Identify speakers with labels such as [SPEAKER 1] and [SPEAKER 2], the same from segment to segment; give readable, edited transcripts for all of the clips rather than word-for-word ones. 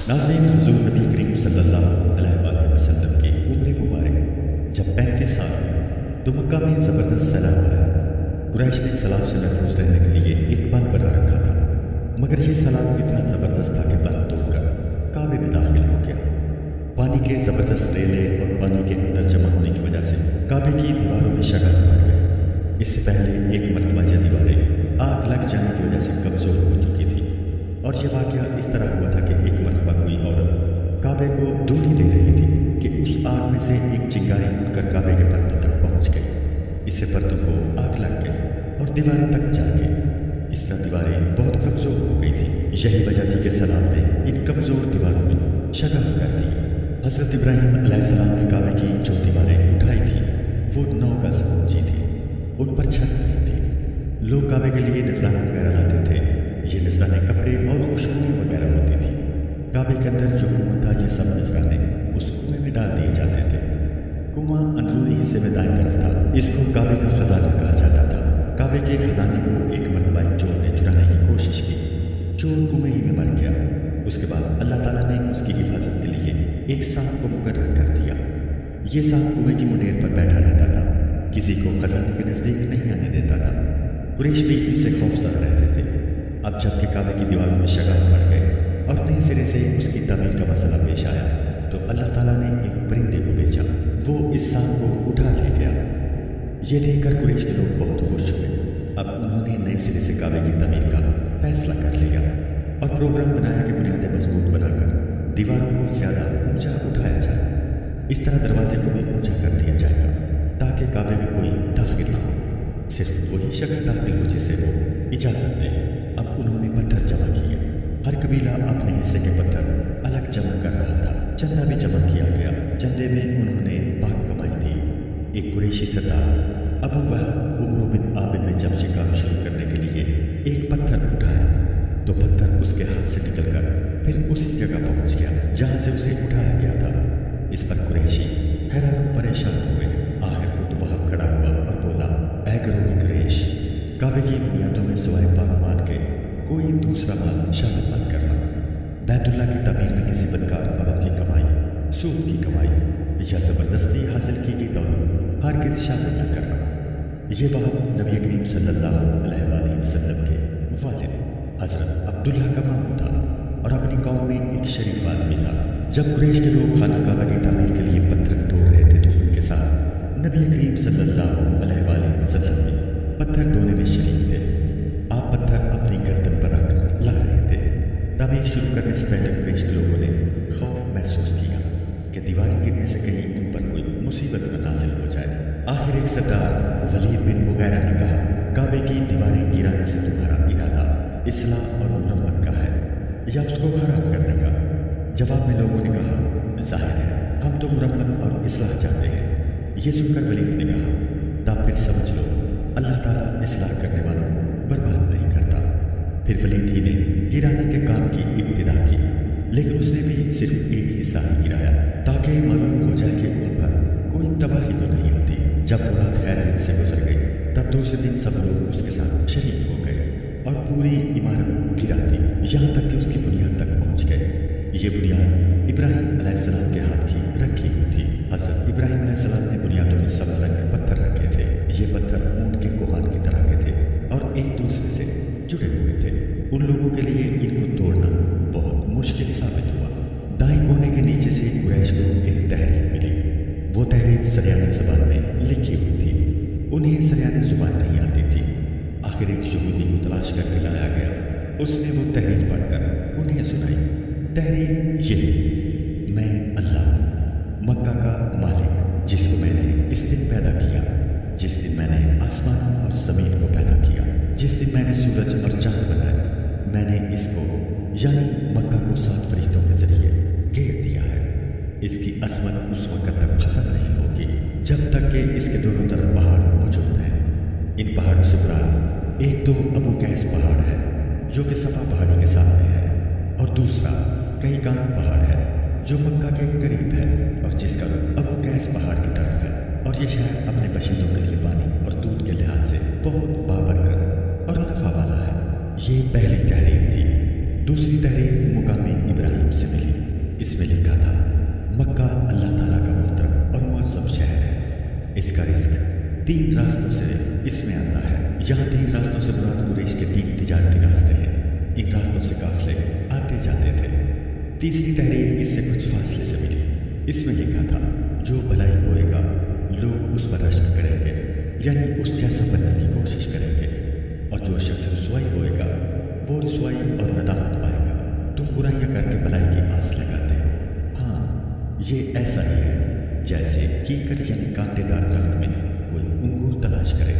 [SPEAKER 1] ناظرین، حضور نبی کریم صلی اللہ علیہ وآلہ وسلم کی عمر مبارک جب 35 سال ہوئی تو مکہ میں زبردست سیلاب آیا۔ قریش نے سیلاب سے محفوظ رہنے کے لیے ایک بند بنا رکھا تھا، مگر یہ سیلاب اتنا زبردست تھا کہ بند توڑ کر کعبے میں داخل ہو گیا۔ پانی کے زبردست ریلے اور پانی کے اندر جمع ہونے کی وجہ سے کعبے کی دیواروں میں شگاف پڑ گئے۔ اس سے پہلے ایک مرتبہ یہ دیواریں آگ لگ جانے کی وجہ سے کمزور ہو چکی تھی، اور یہ واقعہ اس طرح ہوا تھا کہ ایک مرتبہ کوئی عورت کعبے کو دھونی دے رہی تھی کہ اس آگ میں سے ایک چنگاری اٹھ کر کعبے کے پردوں تک پہنچ گئی۔ اس سے پردوں کو آگ لگ گئی اور دیواریں تک جل گئی۔ اس طرح دیواریں بہت کمزور ہو گئی تھیں۔ یہی وجہ تھی کہ سیلاب نے ان کمزور دیواروں میں شگاف کر دی۔ حضرت ابراہیم علیہ السلام نے کعبے کی جو دیواریں اٹھائی تھیں وہ 9 گز اونچی تھی، ان پر چھت نہیں تھی۔ لوگ کعبے کے لیے نذرانے وغیرہ لاتے تھے، یہ نذرانے کپڑے اور خوشبوئیں وغیرہ ہوتی تھی۔ کعبے کے اندر جو کنواں تھا یہ سب نذرانے اس کنویں میں ڈال دیے جاتے تھے۔ کنواں اندرونی حصے میں دائیں طرف تھا، اس کو کعبے کا خزانہ کہا جاتا تھا۔ کعبے کے خزانے کو ایک مرتبہ ایک چور نے چرانے کی کوشش کی، چور کنویں ہی میں مر گیا۔ اس کے بعد اللہ تعالیٰ نے اس کی حفاظت کے لیے ایک سانپ کو مقرر کر دیا۔ یہ سانپ کنویں کی منڈیر پر بیٹھا رہتا تھا، کسی کو خزانے کے نزدیک نہیں آنے دیتا تھا۔ قریش بھی اس سے خوفزدہ رہتے تھے۔ اب جب کہ کعبے کی دیواروں میں شگاف پڑ گئے اور نئے سرے سے اس کی تعمیر کا مسئلہ پیش آیا تو اللہ تعالیٰ نے ایک پرندے کو بھیجا، وہ اس سانپ کو اٹھا لے گیا۔ یہ دیکھ کر قریش کے لوگ بہت خوش ہوئے۔ اب انہوں نے نئے سرے سے کعبے کی تعمیر کا فیصلہ کر لیا اور پروگرام بنایا کہ بنیادیں مضبوط بنا کر دیواروں کو زیادہ اونچا اٹھایا جائے۔ اس طرح دروازے کو بھی اونچا کر دیا جائے گا تاکہ کعبے میں کوئی داخل نہ ہو، صرف وہی شخص داخل ہو جسے وہ اجازت دے۔ اب انہوں نے پتھر جمع کیے، ہر قبیلہ اپنے حصے کے پتھر الگ جمع کر رہا تھا۔ چندہ بھی جمع کیا گیا، چندے میں انہوں نے پاک کمائی تھی۔ ایک قریشی سردار ابو وہب عمرو بن عابد نے جب یہ کام شروع کرنے کے لیے ایک پتھر اٹھایا تو پتھر اس کے ہاتھ سے نکل کر پھر اسی جگہ پہنچ گیا جہاں سے اسے اٹھایا گیا تھا۔ اس پر قریشی حیران و پریشان ہوئے۔ آخر خود وہب کھڑا ہوا اور بولا، اے گروہ قریش، کعبے کی بنیادوں میں سوائے پاک مال کے کوئی دوسرا مال شامل مت کرنا۔ بیت اللہ کی تعمیر میں کسی بدکار عورت کی کمائی، سود کی کمائی یا زبردستی حاصل کی گئی دولت ہرگز شامل نہ کرنا۔ یہ وہب نبی کریم صلی اللہ علیہ وآلہ وسلم کے والد حضرت عبداللہ کا ماموں تھا اور اپنی قوم میں ایک شریف آدمی تھا۔ جب قریش کے لوگ خانہ کعبہ کی تعمیر کے لیے پتھر ڈھو رہے تھے تو ان کے ساتھ نبی کریم صلی اللہ علیہ وآلہ وسلم بھی پتھر ڈھونے میں شریک تھے۔ آپ پتھر اپنی گردن پر رکھ لا رہے تھے۔ تعمیر شروع کرنے سے پہلے قریش کے لوگوں نے خوف محسوس کیا کہ دیواریں گرنے سے کہیں ان پر کوئی مصیبت نہ نازل ہو جائے۔ آخر ایک سردار ولید بن مغیرہ نے کہا، کعبے کی دیواریں گرانے سے تمہارا ارادہ اصلاح اور مرمت کا ہے یا اس کو خراب کرنے کا؟ جواب میں لوگوں نے کہا، ظاہر ہے ہم تو مرمت اور اصلاح چاہتے ہیں۔ یہ سن کر ولید نے کہا، تب پھر سمجھ لو اللہ تعالیٰ اصلاح کرنے والوں کو برباد نہیں کرتا۔ پھر ولید ہی نے گرانے کے کام کی ابتدا کی، لیکن اس نے بھی صرف ایک حصہ ہی گرایا تاکہ معلوم ہو جائے کہ ان پر کوئی تباہی تو نہیں ہوتی۔ جب وہ رات خیریت سے گزر گئی تب دوسرے دن سب لوگ اس کے ساتھ شریک ہو گئے اور پوری عمارت گرا دی، یہاں تک کہ اس کی بنیاد تک پہنچ گئے۔ یہ بنیاد ابراہیم علیہ السلام کے ہاتھ کی رکھی ہوئی تھی۔ حضرت ابراہیم علیہ السلام نے بنیادوں میں سبز رنگ کے پتھر رکھے تھے۔ یہ پتھر اونٹ کے کوہان کی طرح کے تھے اور ایک دوسرے سے جڑے ہوئے تھے۔ ان لوگوں کے لیے ان کو توڑنا بہت مشکل ثابت ہوا۔ دائیں کونے کے نیچے سے قریش کو ایک تحریر ملی۔ وہ تحریر سریانی زبان میں لکھی ہوئی تھی، انہیں سریانی زبان نہیں آتی تھی۔ آخر ایک یہودی کو تلاش کر کے لایا گیا، اس نے وہ تحریر پڑھ کر انہیں سنائی۔ تحریر یہ تھی، میں اللہ ہوں، مکہ کا مالک، جس کو میں نے اس دن پیدا کیا، جس دن میں نے آسمانوں اور زمین کو پیدا کیا، جس دن میں نے سورج اور چاند بنائے۔ میں نے اس کو یعنی مکہ کو 7 فرشتوں کے ذریعے گھیر دیا ہے۔ اس کی عظمت اس وقت تک ختم نہیں ہوگی جب تک کہ اس کے دونوں طرف پہاڑ موجود ہیں۔ ان پہاڑوں سے مراد ایک تو ابو قیس پہاڑ ہے جو کہ صفا پہاڑی کے سامنے ہے، اور دوسرا کئی کان پہاڑ ہے جو مکہ کے قریب ہے اور جس کا رخ ابو قیس پہاڑ کی طرف ہے، اور یہ شہر اپنے باشندوں کے لیے پانی اور دودھ کے لحاظ سے بہت بابرکت اور نفع والا ہے۔ یہ پہلی تحریر تھی۔ دوسری تحریر مقام ابراہیم سے ملی۔ اس میں لکھا تھا مکہ اللہ تعالیٰ کا محترم اور معظم شہر ہے، اس کا رزق 3 راستوں سے اس میں آتا ہے۔ یہاں 3 راستوں سے مراد قریش کے 3 تجارتی راستے ہیں، ان راستوں سے قافلے آتے جاتے تھے۔ تیسری تحریر اس سے کچھ فاصلے سے ملی، اس میں لکھا تھا جو بھلائی بوئے گا لوگ اس پر رشک کریں گے، یعنی اس جیسا بننے کی کوشش کریں گے، اور جو شخص رسوائی بوئے گا وہ رسوائی اور ندامت پائے گا۔ تم برائیاں کر کے بھلائی کی آس لگاتے ہو، ہاں یہ ایسا ہی ہے جیسے کیکر یعنی کانٹے دار درخت میں کوئی انگور تلاش کرے۔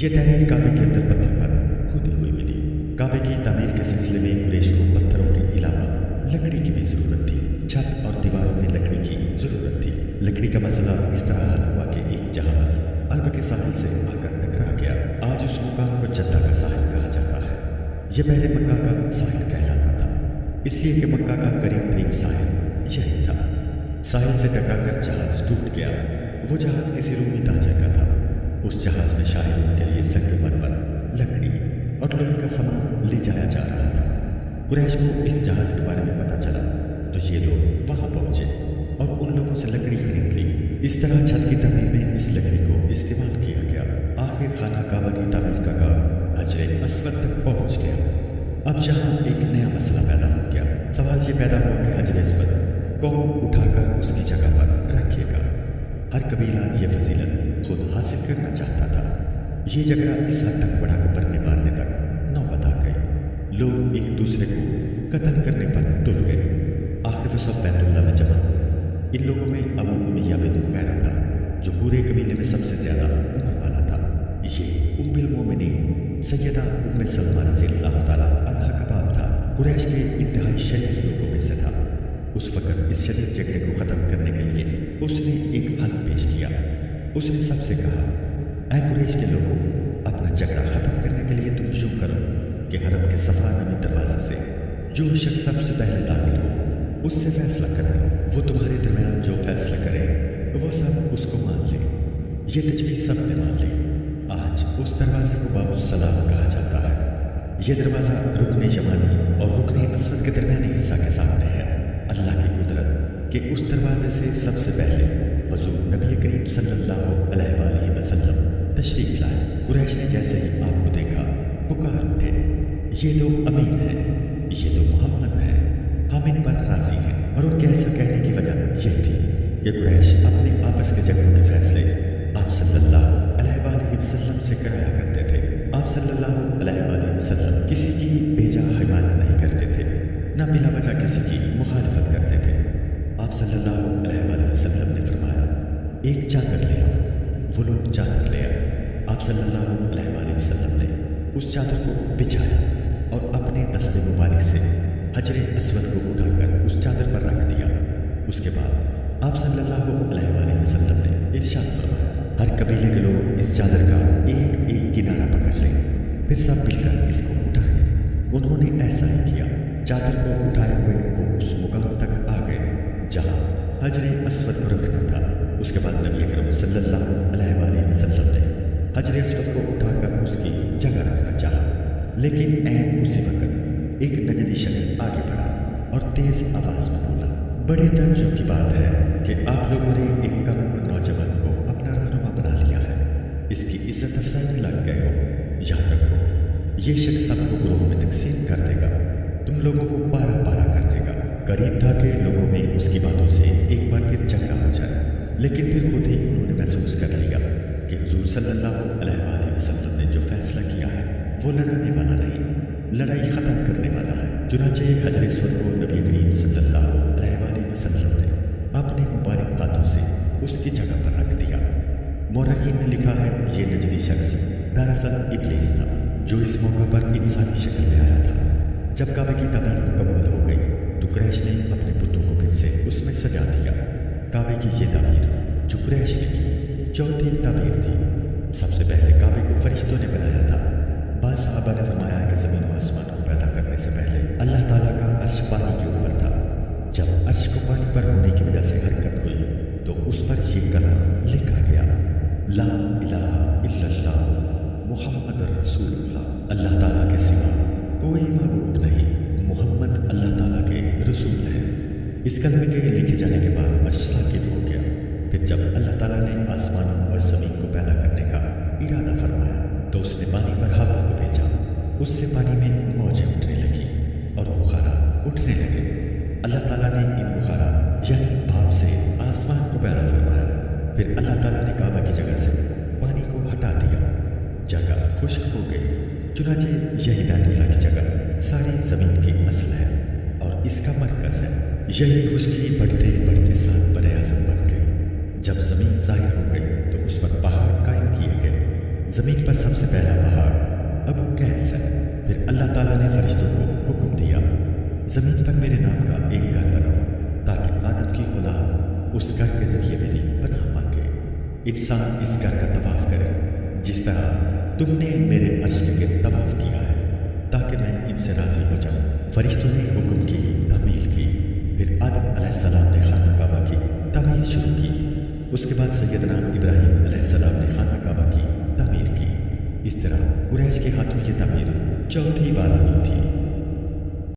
[SPEAKER 1] یہ تحریر کعبے کے اندر پتھر پر کھودی ہوئی ملی۔ کعبے کی تعمیر کے سلسلے میں قریش کو پتھروں کے علاوہ لکڑی کی بھی ضرورت تھی، چھت اور دیواروں میں لکڑی کی ضرورت تھی۔ لکڑی کا مسئلہ اس طرح حل ہوا کہ ایک جہاز عرب کے ساحل سے آ کر ٹکرا گیا۔ آج اس مقام کو جدہ کا ساحل کہا جاتا ہے، یہ پہلے مکہ کا ساحل کہلاتا تھا، اس لیے کہ مکہ کا قریب ترین ساحل یہی تھا۔ ساحل سے ٹکرا کر جہاز ٹوٹ گیا۔ وہ جہاز کسی رومی تاجر کا تھا۔ اس جہاز میں شاہدوں کے لیے سنگ مرمر، لکڑی اور لوہے کا سامان لے جایا جا رہا تھا۔ قریش کو اس جہاز کے بارے میں پتہ چلا تو یہ لوگ وہاں پہنچے اور ان لوگوں سے لکڑی خرید لی۔ اس طرح چھت کی تعمیر میں اس لکڑی کو استعمال کیا گیا۔ آخر خانہ کعبہ کی تعمیر کا کام حجر اسود تک پہنچ گیا۔ اب یہاں ایک نیا مسئلہ پیدا ہو گیا۔ سوال یہ پیدا ہوا کہ حجر اسود کون اٹھا کر اس کی جگہ پر رکھے گا؟ ہر قبیلہ یہ فضیلت خود حاصل کرنا چاہتا تھا۔ یہ جھگڑا اس حد تک بڑھا کہ مرنے مارنے تک نوبت آ گئی۔ لوگ ایک دوسرے کو قتل کرنے پر تل گئے۔ آخر وہ سب بیت اللہ میں جمع ہوئے۔ ان لوگوں میں ابو امیہ بن مغیرہ تھا، جو پورے قبیلے میں سب سے زیادہ عمر والا تھا۔ یہ ام المومنین سیدہ ام سلمہ رضی اللہ تعالیٰ عنہا کا باپ تھا، قریش کے انتہائی شریف لوگوں میں سے تھا۔ اس وقت اس شریف جھگڑے کو ختم کرنے کے لیے اس نے ایک حل پیش کیا۔ اس نے سب سے کہا، اے قریش کے لوگوں، اپنا جھگڑا ختم کرنے کے لیے تم یوں کرو کہ حرم کے صفا نامی دروازے سے جو شخص سب سے پہلے داخل ہو اس سے فیصلہ کرائیں۔ وہ تمہارے درمیان جو فیصلہ کرے وہ سب اس کو مان لیں۔ یہ تجویز سب نے مان لی۔ آج اس دروازے کو باب السلام کہا جاتا ہے۔ یہ دروازہ رکن یمانی اور رکن اسود کے درمیانی حصہ کے سامنے ہے۔ اللہ کی قدرت کہ اس دروازے سے سب سے پہلے حضور نبی کریم صلی اللہ علیہ وآلہ وسلم تشریف لائے۔ قریش نے جیسے ہی آپ کو دیکھا پکار اٹھے، یہ تو امین ہے، یہ تو محمد ہے، ہم ان پر راضی ہیں۔ اور ان کے ایسا کہنے کی وجہ یہ تھی کہ قریش اپنے آپس کے جھگڑوں کے فیصلے آپ صلی اللہ علیہ وآلہ وسلم سے کرایا کرتے تھے۔ آپ صلی اللہ علیہ وآلہ وسلم کسی کی بیجا حمایت نہیں کرتے تھے، نہ بلا وجہ کسی کی مخالفت کرتے تھے۔ آپ صلی اللہ علیہ وآلہ وسلم نے فرمایا، ایک چادر لے آؤ۔ وہ لوگ چادر لے آئے۔ آپ صلی اللہ علیہ وآلہ وسلم نے اس چادر کو بچھایا اور اپنے دست مبارک سے حجر اسود کو اٹھا کر اس چادر پر رکھ دیا۔ اس کے بعد آپ صلی اللہ علیہ وآلہ وسلم نے ارشاد فرمایا، ہر قبیلے کے لوگ اس چادر کا ایک ایک کنارہ پکڑ لیں، پھر سب مل کر اس کو اٹھائیں۔ انہوں نے ایسا ہی کیا۔ چادر کو اٹھائے ہوئے وہ اس مقام تک آ گئے جہاں حجر اسود کو رکھنا تھا۔ اس کے بعد نبی اکرم صلی اللہ علیہ وآلہ وسلم نے حجر اسود کو اٹھا کر اس کی جگہ رکھنا چاہا، لیکن عین اسی وقت ایک نجدی شخص آگے بڑھا اور تیز آواز میں بولا، بڑے تعجب کی بات ہے کہ آپ لوگوں نے ایک کم عمر نوجوان کو اپنا رہنما بنا لیا ہے، اس کی عزت افزائی میں لگ گئے ہو۔ یاد رکھو، یہ شخص سب کو گروہوں میں تقسیم کر دے گا، تم لوگوں کو پارا پارا کر دے گا۔ قریب تھا کہ لوگوں میں اس کی باتوں سے ایک بار پھر جھگڑا ہو جائے، لیکن پھر خود ہی انہوں نے محسوس کر لیا کہ حضور صلی اللہ علیہ وآلہ وسلم نے جو فیصلہ کیا ہے وہ لڑانے والا نہیں، لڑائی ختم کرنے والا ہے۔ چنانچہ حجر اسود کو نبی کریم صلی اللہ علیہ وآلہ وسلم نے اپنے مبارک ہاتھوں سے اس کی جگہ پر رکھ دیا۔ مورخین نے لکھا ہے یہ نجدی شخص دراصل ابلیس تھا، جو اس موقع پر انسانی شکل میں آیا تھا۔ جب کعبے کی تعمیر مکمل ہو گئی تو قریش نے اپنے بتوں کو پھر سے اس میں سجا دیا۔ کعبے کی یہ تعمیر جو قریش نے کی چوتھی تعمیر تھی۔ سب سے پہلے کعبے کو فرشتوں نے بنایا تھا۔ بعض صحابہ نے فرمایا کہ زمین و آسمان کو پیدا کرنے سے پہلے اللہ تعالیٰ کا عرش پانی کے اوپر تھا۔ جب عرش کو پانی پر ہونے کی وجہ سے حرکت ہوئی تو اس پر یہ کلمہ لکھا گیا، لا الہ الا اللہ محمد رسول اللہ۔ اللہ تعالیٰ کے سوا کوئی معبود نہیں، محمد اللہ تعالیٰ کے رسول ہیں۔ اس کلمے کے لکھے جانے کے بعد عرش ثاقب ہو گیا۔ پھر جب اللہ تعالیٰ نے آسمانوں اور زمین کو پیدا کرنے کا ارادہ فرمایا تو اس نے پانی پر ہوا کو بھیجا، اس سے پانی میں موجیں اٹھنے لگی اور بخارات اٹھنے لگے۔ اللہ تعالیٰ نے ان بخارات یعنی بھاپ سے آسمان کو پیدا فرمایا۔ پھر اللہ تعالیٰ نے کعبہ کی جگہ سے پانی کو ہٹا دیا، جگہ خشک ہو گئی۔ چنانچہ یہی بیت اللہ کی جگہ ساری زمین کی اصل ہے اور اس کا مرکز ہے۔ یہی خشکی بڑھتے بڑھتے 7 بر اعظم بن گئی۔ جب زمین ظاہر ہو گئی تو اس پر پہاڑ قائم کیے گئے۔ زمین پر سب سے پہلا پہاڑ ابو قیس ہے۔ پھر اللہ تعالیٰ نے فرشتوں کو حکم دیا، زمین پر میرے نام کا ایک گھر بناؤ تاکہ آدم کی اولاد اس گھر کے ذریعے میری پناہ مانگے۔ انسان اس گھر کا طواف کرے جس طرح تم نے میرے عرش کے گرد طواف کیا ہے تاکہ میں ان سے راضی ہو جاؤں۔ فرشتوں نے حکم کی، تعمیل کی۔ پھر آدم علیہ السلام نے خانہ کعبہ کی تعمیر شروع کی۔ اس کے بعد سیدنا ابراہیم علیہ السلام نے خانہ کعبہ کی تعمیر کی۔ اس طرح قریش کے ہاتھوں یہ تعمیر چوتھی بار ہوئی تھی۔